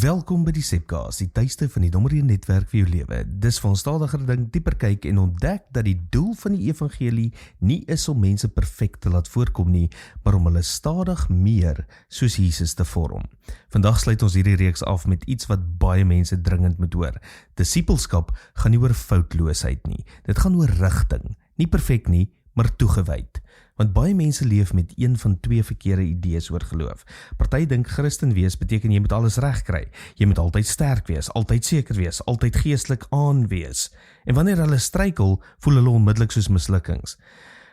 Welkom by die Sepcast, die tuiste van die nommer 1 netwerk vir jou lewe. Dis van stadiger dink, dieper kyk en ontdek dat die doel van die evangelie nie is om mense perfek te laat voorkom nie, maar om hulle stadig meer soos Jesus te vorm. Vandag sluit ons hierdie reeks af met iets wat baie mense dringend moet hoor. Disippelskap gaan nie oor foutloosheid nie. Dit gaan oor rigting. Nie perfek nie, maar toegewyd. Want baie mense leef met een van twee verkeerde idees oor geloof. Party dink Christen wees beteken jy moet alles reg kry. Jy moet altyd sterk wees, altyd seker wees, altyd geestelik aan wees. En wanneer hulle struikel, voel hulle onmiddellik soos mislukkings.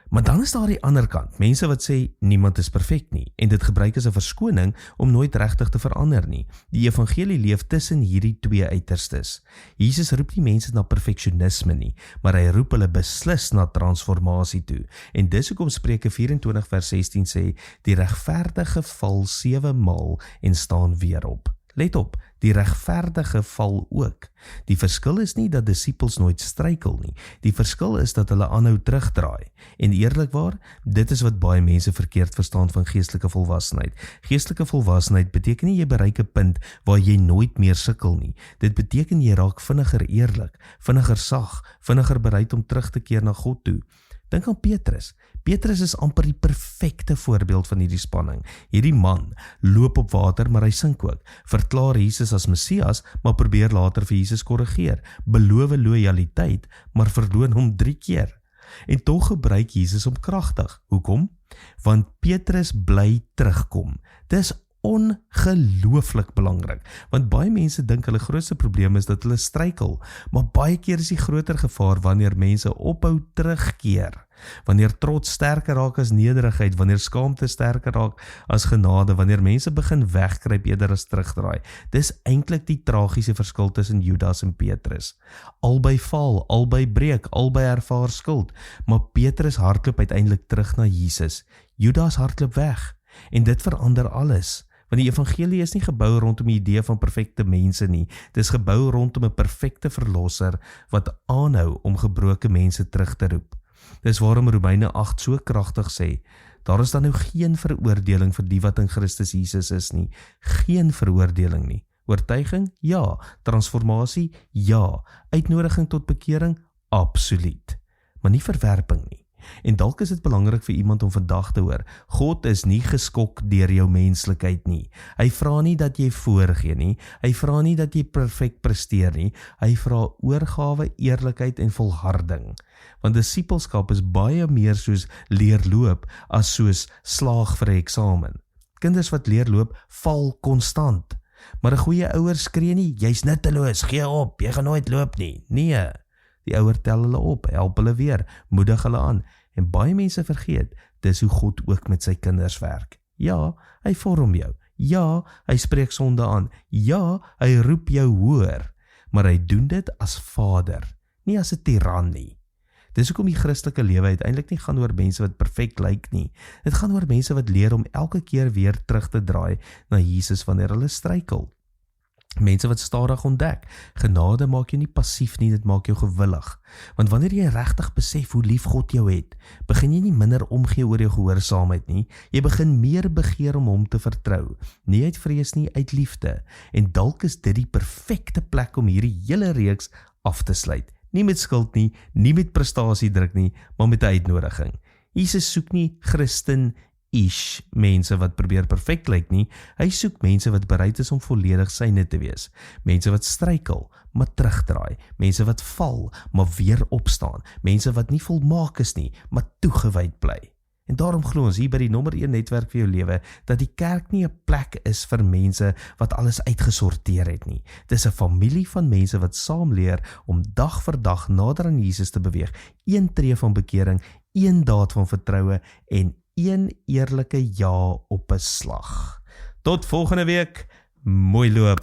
Maar dan is daar die ander kant, mense wat sê niemand is perfek nie en dit gebruik as 'n verskoning om nooit regtig te verander nie. Die evangelie leef tussen hierdie twee uiterstes. Jesus roep nie mense na perfeksionisme nie, maar hy roep hulle beslis na transformasie toe. En dis hoekom Spreuke 24 vers 16 sê, die regverdige val 7 maal en staan weer op. Let op, die regverdige val ook. Die verskil is nie dat disippels nooit struikel nie. Die verskil is dat hulle aanhou terugdraai. En eerlikwaar, dit is wat baie mense verkeerd verstaan van geestelike volwassenheid. Geestelike volwassenheid beteken nie jy bereik 'n punt waar jy nooit meer sukkel nie. Dit beteken jy raak vinniger eerlik, vinniger sag, vinniger bereid om terug te keer na God toe. Dink aan Petrus. Petrus is amper die perfekte voorbeeld van hierdie spanning. Hierdie man loop op water, maar hy sink ook. Verklaar Jesus as Messias, maar probeer later vir Jesus korrigeer. Beloof lojaliteit, maar verloon hom 3 keer. En tog gebruik Jesus hom kragtig. Hoekom? Want Petrus bly terugkom. Dis ongelooflik belangrik, want baie mense dink hulle grootste probleem is dat hulle struikel, maar baie keer is die groter gevaar wanneer mense ophou terugkeer, wanneer trots sterker raak as nederigheid, wanneer skaamte sterker raak as genade, wanneer mense begin wegkruip eerder as terugdraai. Dis eintlik die tragiese verskil tussen Judas en Petrus. Albei val, albei breek, albei ervaar skuld, maar Petrus hardloop uiteindelik terug na Jesus. Judas hardloop weg, en dit verander alles. Want die evangelie is nie gebou rondom die idee van perfekte mense nie. Dit is gebou rondom 'n perfekte verlosser wat aanhou om gebroke mense terug te roep. Dis waarom Romeine 8 so kragtig sê, daar is dan nou geen veroordeling vir die wat in Christus Jesus is nie. Geen veroordeling nie. Oortuiging? Ja. Transformasie? Ja. Uitnodiging tot bekering? Absoluut. Maar nie verwerping nie. En dalk is dit belangrik vir iemand om vandag te hoor, God is nie geskok deur jou menslikheid nie. Hy vra nie dat jy voorgee nie, hy vra nie dat jy perfek presteer nie, hy vra oorgawe, eerlikheid en volharding. Want disippelskap is baie meer soos leer loop as soos slaag vir 'n eksamen. Kinders wat leer loop, val konstant. Maar 'n goeie ouer skree nie, jy's nutteloos, gee op, jy gaan nooit loop nie. Nee. Die ouer tel hulle op, help hulle weer, moedig hulle aan. En baie mense vergeet, dis hoe God ook met sy kinders werk. Ja, hy vorm jou. Ja, hy spreek sonde aan. Ja, hy roep jou hoër. Maar hy doen dit as vader, nie as 'n tiran nie. Dis hoekom die Christelike lewe uiteindelik nie gaan oor mense wat perfek lyk nie. Dit gaan oor mense wat leer om elke keer weer terug te draai na Jesus wanneer hulle struikel. Mense wat stadig ontdek, genade maak jou nie passief nie, dit maak jou gewillig. Want wanneer jy regtig besef hoe lief God jou het, begin jy nie minder omgee oor jou gehoorsaamheid nie, jy begin meer begeer om hom te vertrou, nie uit vrees nie, uit liefde. En dalk is dit die perfekte plek om hierdie hele reeks af te sluit. Nie met skuld nie, nie met prestasiedruk nie, maar met 'n uitnodiging. Jesus soek nie Christen-ish mense wat probeer perfek lyk nie, hy soek mense wat bereid is om volledig syne te wees, mense wat struikel, maar terugdraai, mense wat val, maar weer opstaan, mense wat nie volmaak is nie, maar toegewyd bly. En daarom glo ons hier by die nommer 1 netwerk vir jou lewe, dat die kerk nie 'n plek is vir mense wat alles uitgesorteer het nie. Dis 'n familie van mense wat saam leer om dag vir dag nader aan Jesus te beweeg, 1 tree van bekering, 1 daad van vertroue en 1 eerlike ja op 'n slag. Tot volgende week, mooi loop!